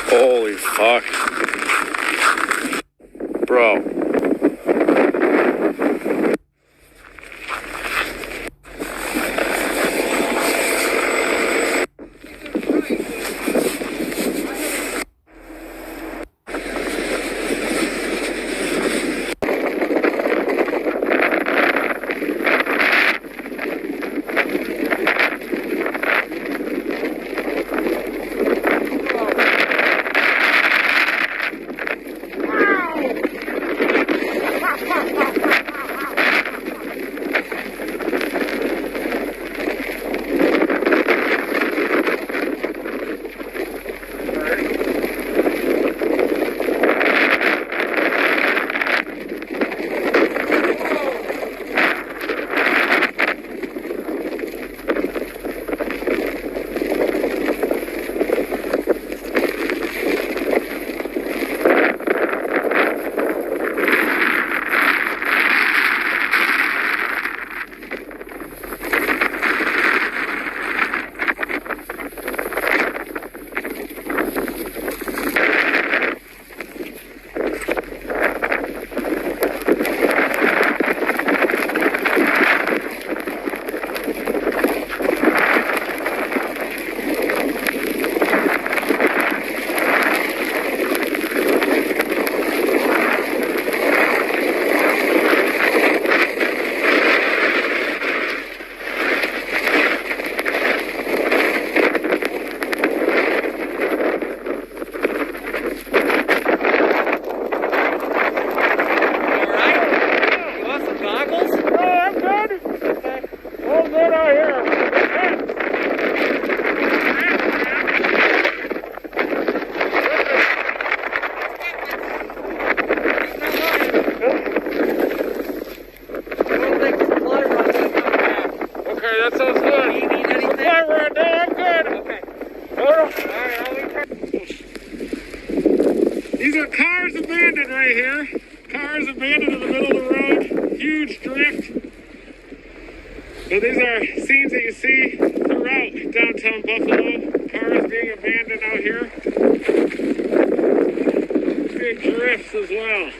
Holy fuck. Bro. That sounds good. Do you need anything? Okay, right now I'm good. Okay. Alright, these are cars abandoned right here. Cars abandoned in the middle of the road. Huge drift. So these are scenes that you see throughout downtown Buffalo. Cars being abandoned out here. Big drifts as well.